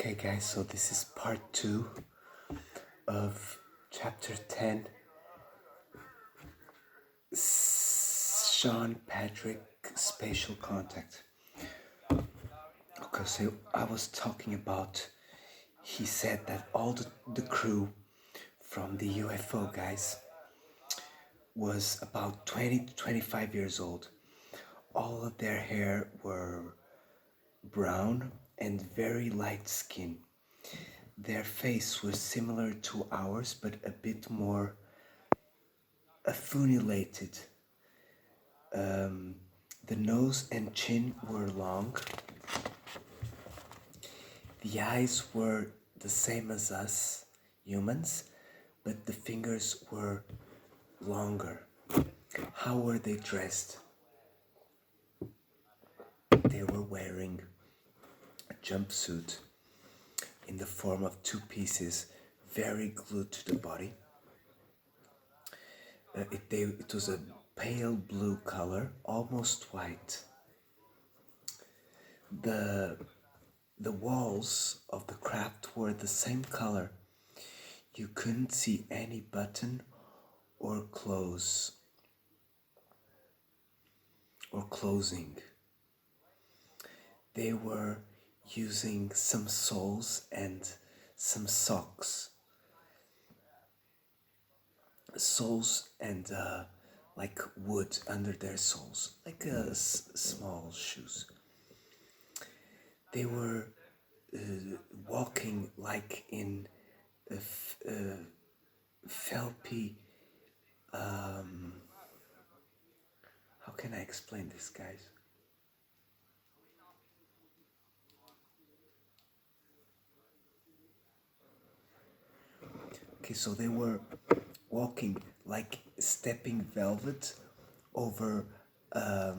Okay, guys, so this is part 2 of chapter 10, Sean Patrick Spatial Contact. Okay, so I was talking about, he said that all the crew from the UFO guys was about 20 to 25 years old. All of their hair were brown and very light skin. Their face was similar to ours, but a bit more affunilated. The nose and chin were long. The eyes were the same as us, humans, but the fingers were longer. How were they dressed? They were wearing a jumpsuit in the form of two pieces, very glued to the body. It was a pale blue color, almost white. The walls of the craft were the same color. You couldn't see any button or closing. They were using some soles and some socks. Soles and like wood under their soles, like small shoes. They were walking like in felpy. How can I explain this, guys? Okay, so they were walking like stepping velvet over a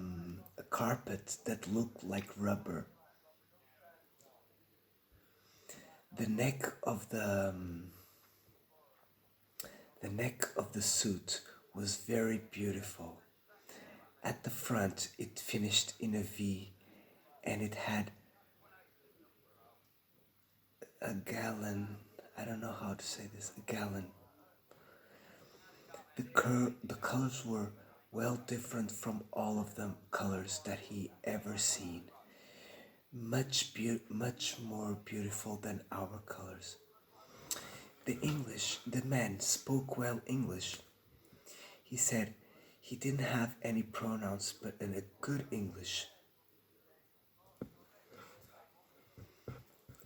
carpet that looked like rubber. The neck of the suit was very beautiful. At the front, it finished in a V, and it had a gallon. I don't know how to say this. A gallon. The colors were well different from all of the colors that he ever seen. Much more beautiful than our colors. The man spoke well English. He said he didn't have any pronouns, but in a good English.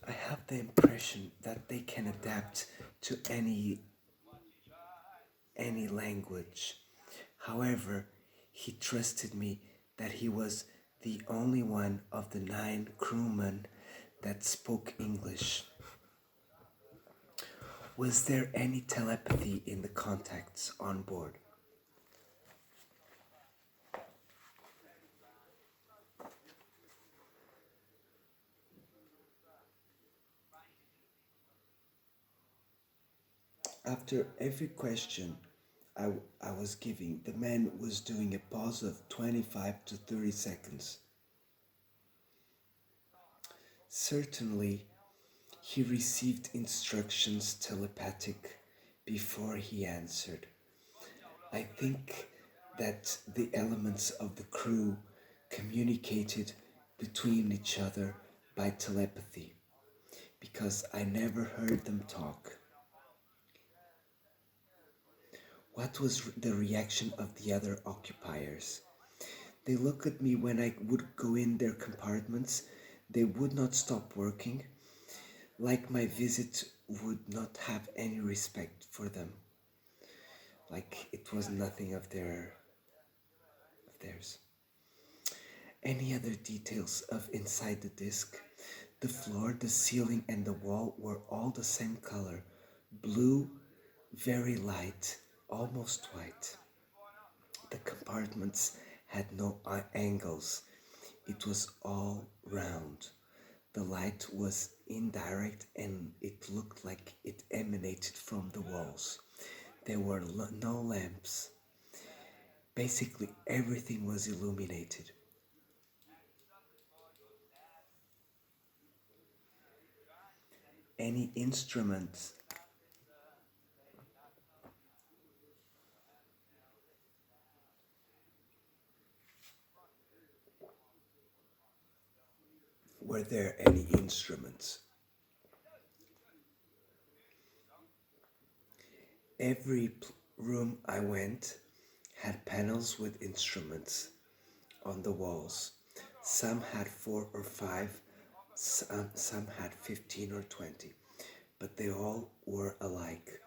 I have the impression that they can adapt to any language. However, he trusted me that he was the only one of the 9 crewmen that spoke English. Was there any telepathy in the contacts on board? After every question I was giving, the man was doing a pause of 25 to 30 seconds. Certainly, he received instructions telepathic before he answered. I think that the elements of the crew communicated between each other by telepathy, because I never heard them talk. What was the reaction of the other occupiers? They looked at me when I would go in their compartments. They would not stop working, like my visit would not have any respect for them, like it was nothing of theirs. Any other details of inside the disc? The floor, the ceiling, and the wall were all the same color, blue, very light, almost white. The compartments had no angles. It was all round. The light was indirect and it looked like it emanated from the walls. There were no lamps. Basically, everything was illuminated. any instruments? Were there any instruments? Every room I went had panels with instruments on the walls. Some had four or five, some had 15 or 20, but they all were alike,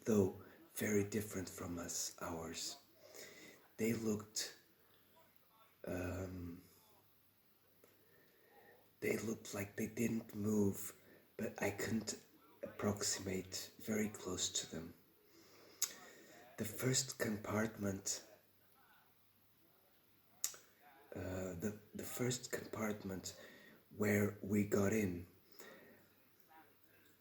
though very different from ours. They looked, um, they looked like they didn't move, but I couldn't approximate very close to them. The first compartment, the first compartment where we got in,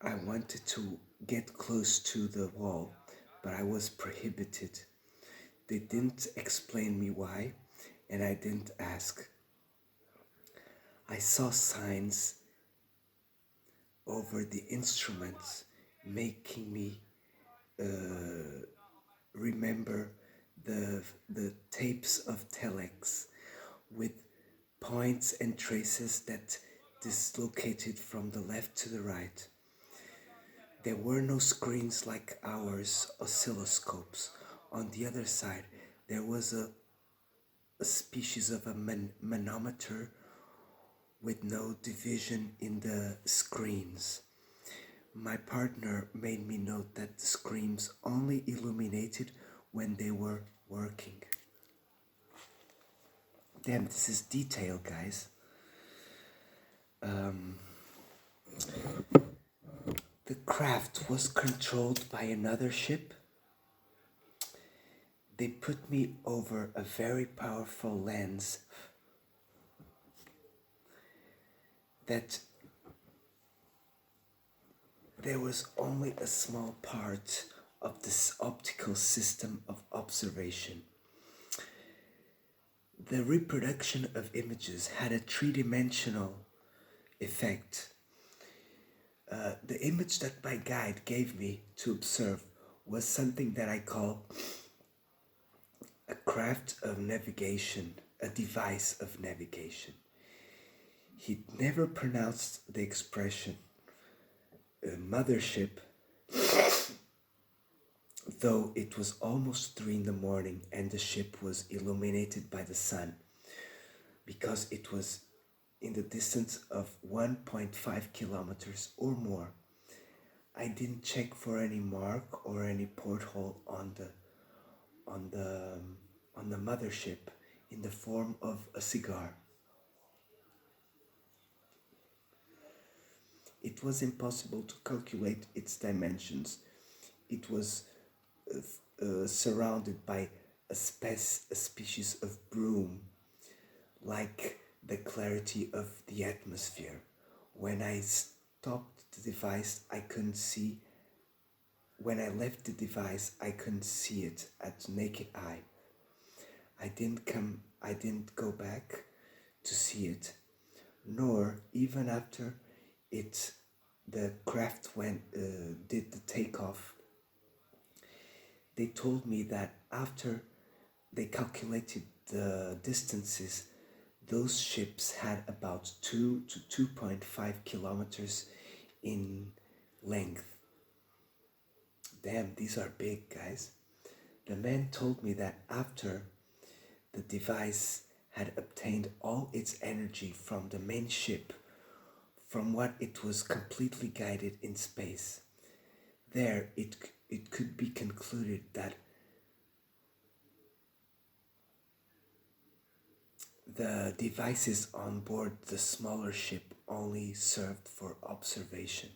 I wanted to get close to the wall, but I was prohibited. They didn't explain me why, and I didn't ask. I saw signs over the instruments making me remember the tapes of telex with points and traces that dislocated from the left to the right. There were no screens like ours, oscilloscopes. On the other side, there was a species of a manometer with no division in the screens. My partner made me note that the screens only illuminated when they were working. Damn, this is detail, guys. The craft was controlled by another ship. They put me over a very powerful lens that there was only a small part of this optical system of observation. The reproduction of images had a three-dimensional effect. The image that my guide gave me to observe was something that I call a craft of navigation, a device of navigation. He never pronounced the expression mothership, though it was almost 3 in the morning and the ship was illuminated by the sun, because it was in the distance of 1.5 kilometers or more. I didn't check for any mark or any porthole on the mothership in the form of a cigar. It was impossible to calculate its dimensions. It was surrounded by a species of broom, like the clarity of the atmosphere. When I stopped the device, I couldn't see. When I left the device, I couldn't see it at naked eye. I didn't go back to see it, nor even after it the craft did the takeoff. They told me that after they calculated the distances, those ships had about 2 to 2.5 kilometers in length. Damn, these are big, guys. The man told me that after the device had obtained all its energy from the main ship, from what it was completely guided in space, there it could be concluded that the devices on board the smaller ship only served for observation.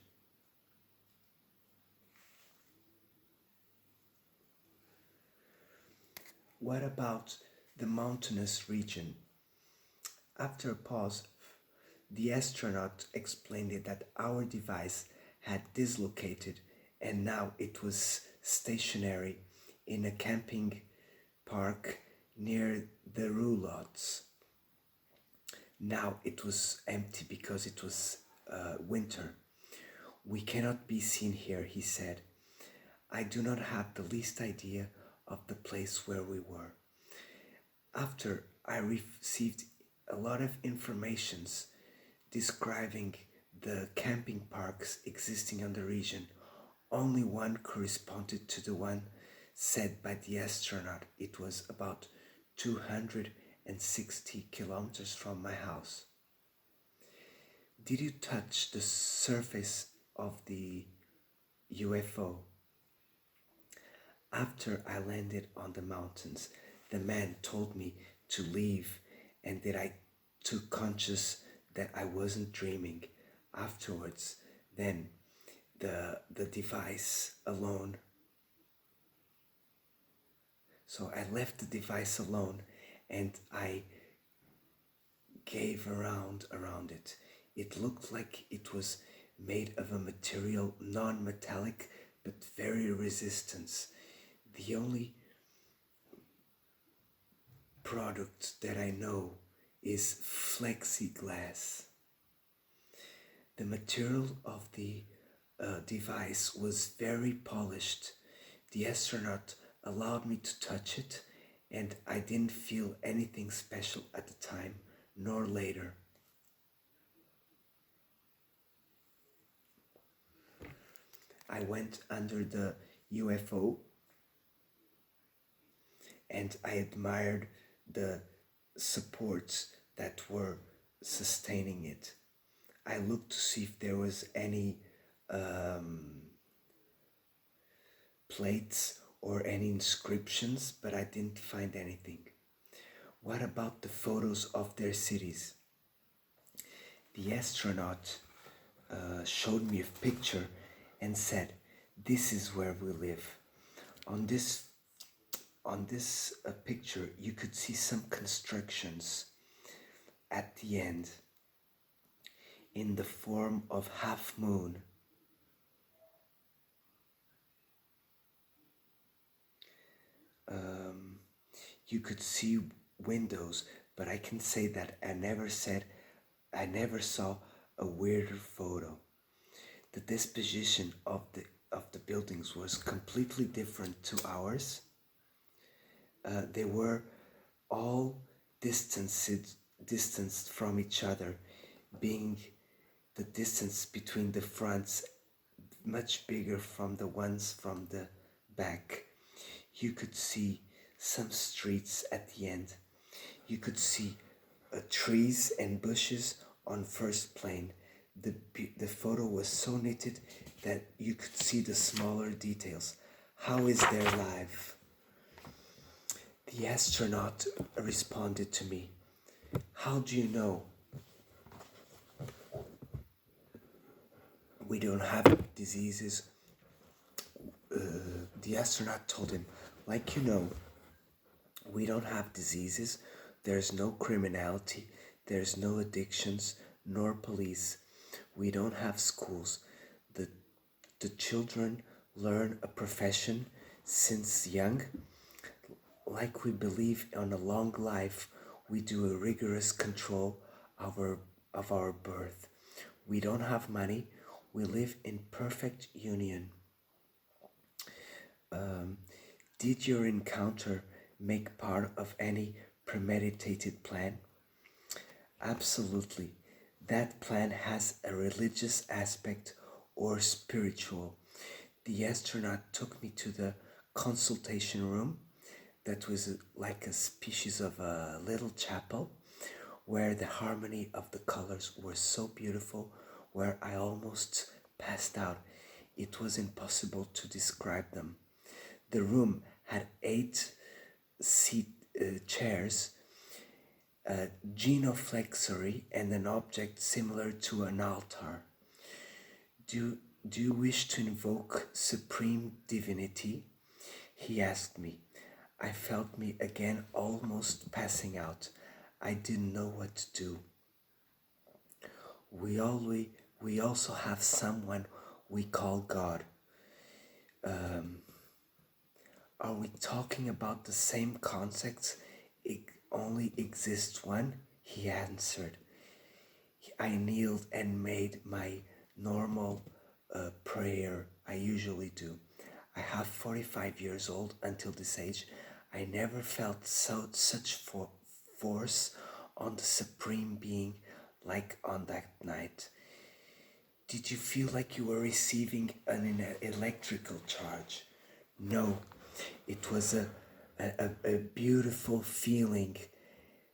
What about the mountainous region? After a pause, the astronaut explained it that our device had dislocated and now it was stationary in a camping park near the roulottes. Now it was empty because it was winter. We cannot be seen here, he said. I do not have the least idea of the place where we were. After I received a lot of informations describing the camping parks existing on the region, only one corresponded to the one said by the astronaut. It was about 260 kilometers from my house. Did you touch the surface of the UFO? After I landed on the mountains, the man told me to leave and that I took conscious that I wasn't dreaming. Afterwards, then the device alone. So I left the device alone and I gave around it. It looked like it was made of a material non-metallic but very resistant. The only product that I know is flexiglass. The material of the device was very polished. The astronaut allowed me to touch it, and I didn't feel anything special at the time nor later. I went under the UFO and I admired the supports that were sustaining it. I looked to see if there was any plates or any inscriptions, but I didn't find anything. What about the photos of their cities? The astronaut showed me a picture and said, "This is where we live." On this picture, you could see some constructions at the end in the form of half moon. You could see windows, but I can say that I never saw a weirder photo. The disposition of the buildings was completely different to ours. They were all distanced from each other, being the distance between the fronts much bigger from the ones from the back. You could see some streets at the end. You could see trees and bushes on first plane. The photo was so knitted that you could see the smaller details. How is their life? The astronaut responded to me. How do you know? We don't have diseases. The astronaut told him, like you know, we don't have diseases, there's no criminality, there's no addictions, nor police. We don't have schools. The children learn a profession since young. Like we believe on a long life, we do a rigorous control of our birth. We don't have money, we live in perfect union. Did your encounter make part of any premeditated plan? Absolutely. That plan has a religious aspect or spiritual. The astronaut took me to the consultation room that was like a species of a little chapel where the harmony of the colors were so beautiful where I almost passed out. It was impossible to describe them. The room had 8 seat chairs, a genuflexory, and an object similar to an altar. Do you wish to invoke supreme divinity? He asked me. I felt me again almost passing out. I didn't know what to do. We also have someone we call God. Are we talking about the same concepts? It only exists one? He answered. I kneeled and made my normal prayer I usually do. I have 45 years old until this age. I never felt such force on the Supreme Being like on that night. Did you feel like you were receiving an electrical charge? No, it was a beautiful feeling,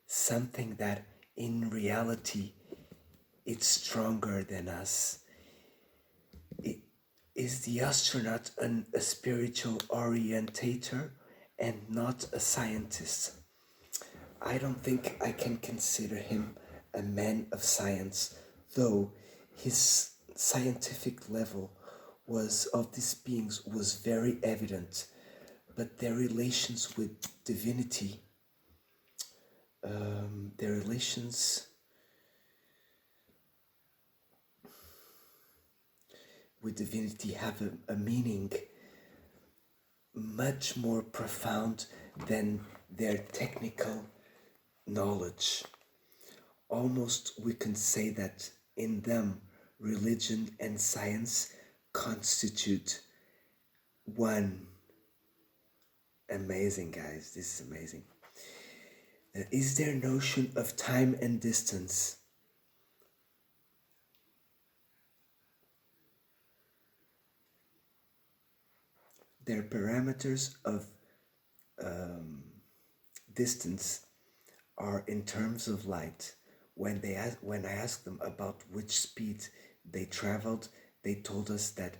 something that in reality it's stronger than us. Is the astronaut a spiritual orientator and not a scientist? I don't think I can consider him a man of science, though his scientific level was of these beings was very evident, but their relations with divinity, their relations with divinity have a meaning much more profound than their technical knowledge. Almost we can say that in them, religion and science constitute one. Amazing, guys, this is amazing. Is their notion of time and distance? Their parameters of distance are in terms of light. When I asked them about which speed they traveled, they told us that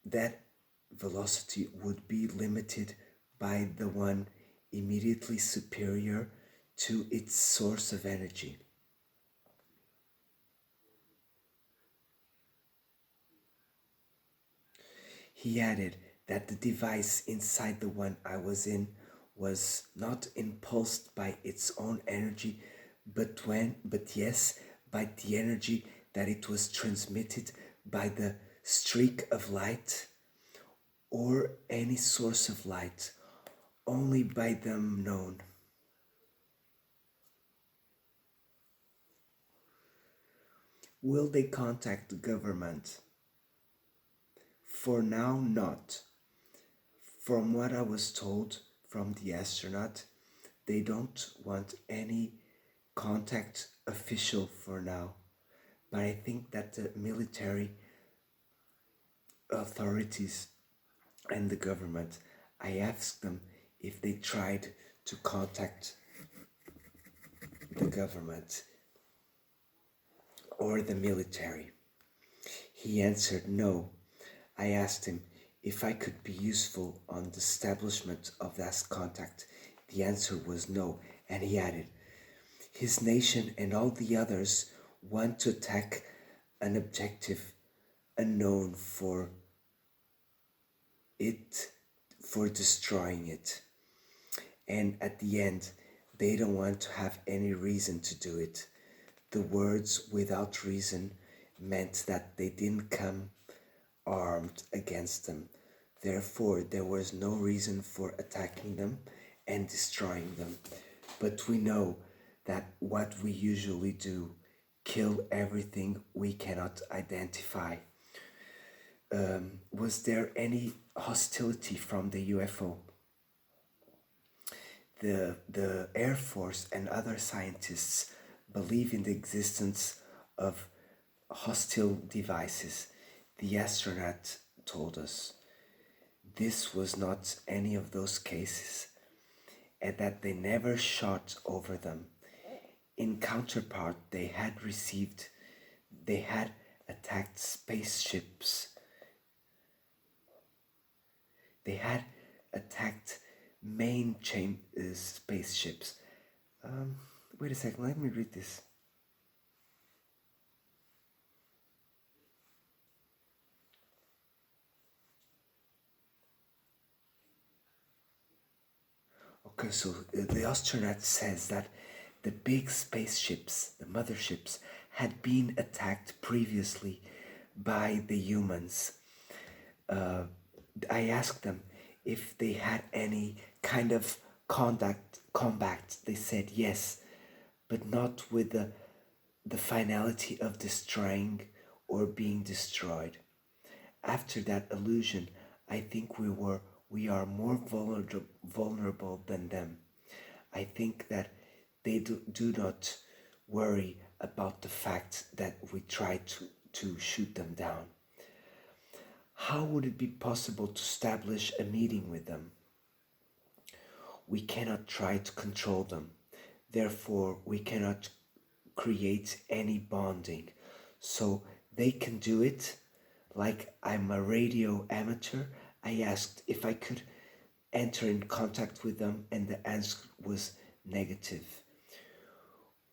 that velocity would be limited by the one immediately superior to its source of energy. He added that the device inside the one I was in was not impulsed by its own energy, but yes, by the energy that it was transmitted by the streak of light or any source of light, only by them known. Will they contact the government? For now, not. From what I was told from the astronaut, they don't want any contact official for now. But I think that the military authorities and the government, I asked them if they tried to contact the government or the military. He answered no. I asked him if I could be useful on the establishment of that contact. The answer was no, and he added, his nation and all the others want to attack an objective unknown for it, for destroying it. And at the end, they don't want to have any reason to do it. The words without reason meant that they didn't come armed against them. Therefore, there was no reason for attacking them and destroying them. But we know that what we usually do, kill everything we cannot identify. Was there any hostility from the UFO? The Air Force and other scientists believe in the existence of hostile devices. The astronaut told us this was not any of those cases and that they never shot over them. In counterpart, they had attacked spaceships. They had attacked main chain spaceships. Wait a second, let me read this. Okay, so the astronaut says that the big spaceships, the motherships, had been attacked previously by the humans. I asked them if they had any kind of combat. They said yes, but not with the finality of destroying or being destroyed. After that illusion, I think we are more vulnerable than them. I think that they do not worry about the fact that we try to shoot them down. How would it be possible to establish a meeting with them? We cannot try to control them. Therefore, we cannot create any bonding. So they can do it. Like I'm a radio amateur, I asked if I could enter in contact with them, and the answer was negative.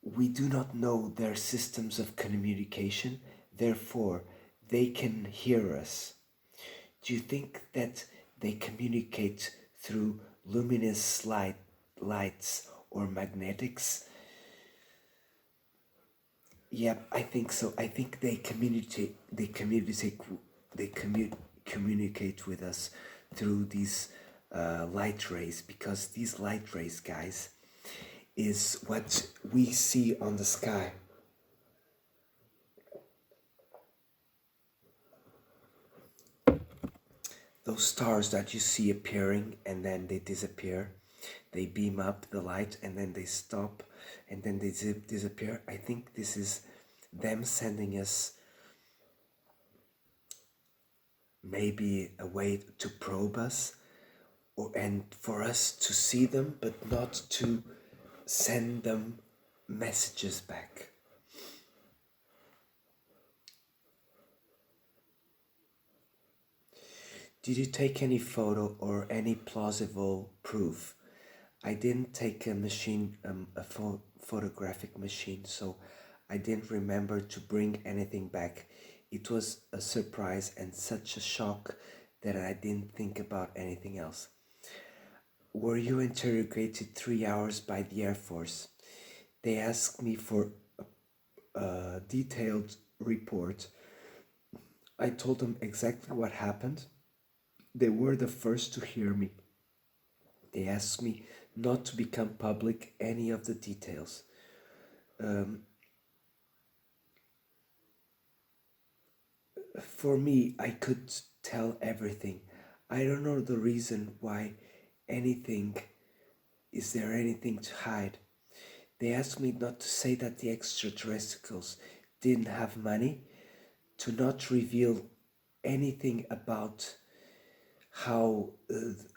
We do not know their systems of communication, therefore, they can hear us. Do you think that they communicate through luminous lights or magnetics? Yep, I think so. I think they communicate. They communicate. They communicate with us through these light rays, because these light rays, guys, is what we see on the sky. Those stars that you see appearing and then they disappear, they beam up the light and then they stop and then they disappear. I think this is them sending us maybe a way to probe us, and for us to see them but not to send them messages back. Did you take any photo or any plausible proof? I didn't take a machine, photographic machine, so I didn't remember to bring anything back. It was a surprise and such a shock that I didn't think about anything else. Were you interrogated 3 hours by the Air Force? They asked me for a detailed report. I told them exactly what happened. They were the first to hear me. They asked me not to become public any of the details. For me, I could tell everything. I don't know the reason why anything. Is there anything to hide? They asked me not to say that the extraterrestrials didn't have money, to not reveal anything about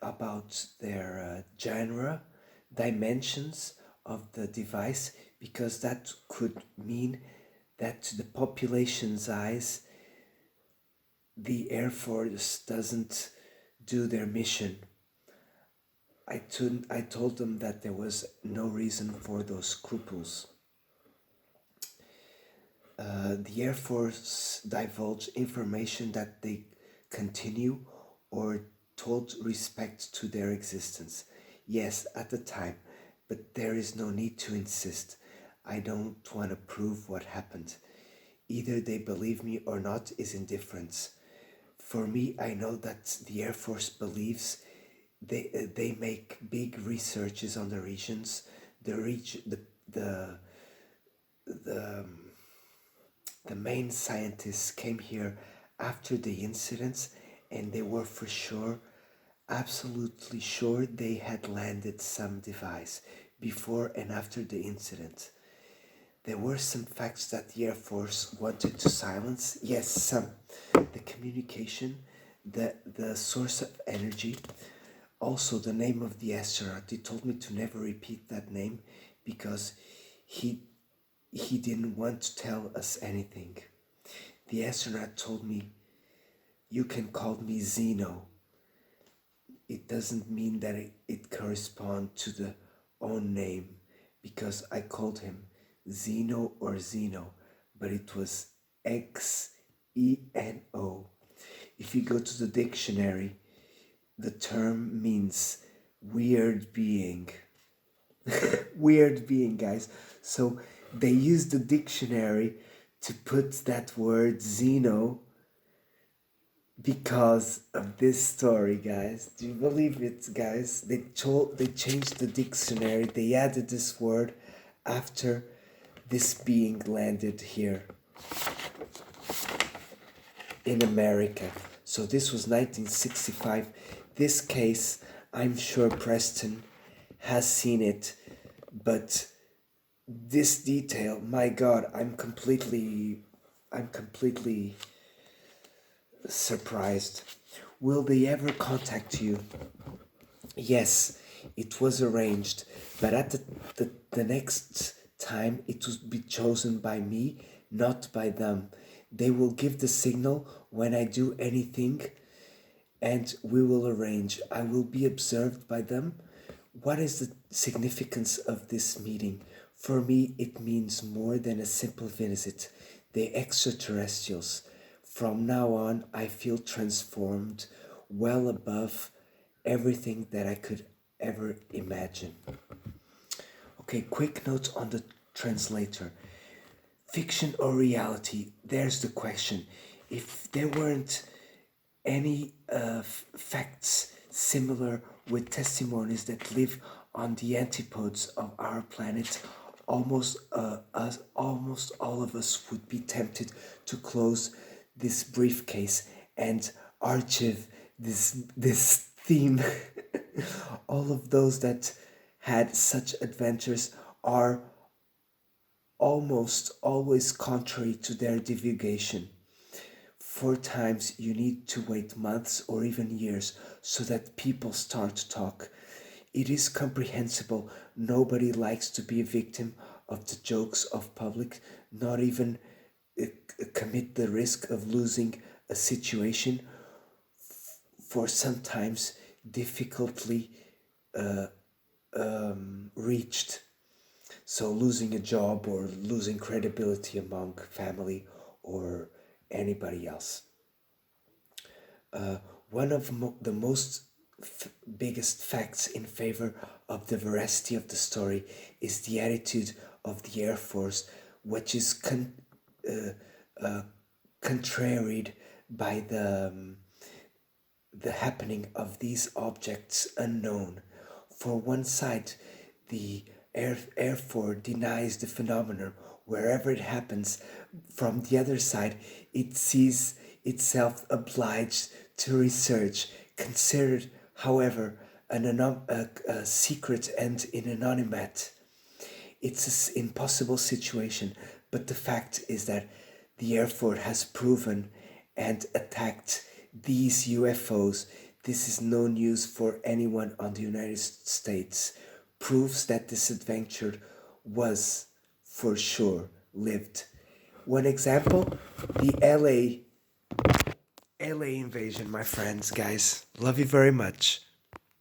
about their genre, dimensions of the device, because that could mean that to the population's eyes, the Air Force doesn't do their mission. I told them that there was no reason for those scruples. The Air Force divulged information that they continue or told respect to their existence. Yes, at the time, but there is no need to insist. I don't want to prove what happened. Either they believe me or not is indifference. For me, I know that the Air Force believes. They make big researches on the regions. The main scientists came here after the incidents, and they were for sure, absolutely sure, they had landed some device before and after the incident. There were some facts that the Air Force wanted to silence. Yes, some. The communication, the source of energy, also the name of the astronaut. He told me to never repeat that name because he didn't want to tell us anything. The astronaut told me, you can call me Zeno. It doesn't mean that it corresponds to the own name, because I called him Zeno or Zeno, but it was Xeno. If you go to the dictionary, the term means weird being. Weird being, guys. So they used the dictionary to put that word Zeno because of this story, guys. Do you believe it, guys? They changed the dictionary. They added this word after this being landed here in America. So this was 1965. This case, I'm sure Preston has seen it, but this detail, my God, I'm completely surprised. Will they ever contact you? Yes, it was arranged, but at the next time it will be chosen by me, not by them. They will give the signal when I do anything, and we will arrange. I will be observed by them. What is the significance of this meeting? For me, it means more than a simple visit. The extraterrestrials. From now on, I feel transformed, well above everything that I could ever imagine. Okay, quick note on the translator. Fiction or reality? There's the question. If there weren't any facts similar with testimonies that live on the antipodes of our planet, almost all of us would be tempted to close this briefcase and archive this theme. All of those that had such adventures are almost always contrary to their divulgation. Four times you need to wait months or even years so that people start to talk. It is comprehensible. Nobody likes to be a victim of the jokes of public, not even uh, commit the risk of losing a situation for sometimes difficultly reached. So losing a job or losing credibility among family or anybody else. Uh, one of the most biggest facts in favor of the veracity of the story is the attitude of the Air Force, which is contraried by the happening of these objects unknown. For one side, the Air Force denies the phenomenon wherever it happens. From the other side, it sees itself obliged to research, considered, however, a secret and in anonymate. It's an impossible situation, but the fact is that the Air Force has proven and attacked these UFOs. This is no news for anyone on the United States. Proves that this adventure was for sure lived. One example, the LA invasion, my friends, guys. Love you very much.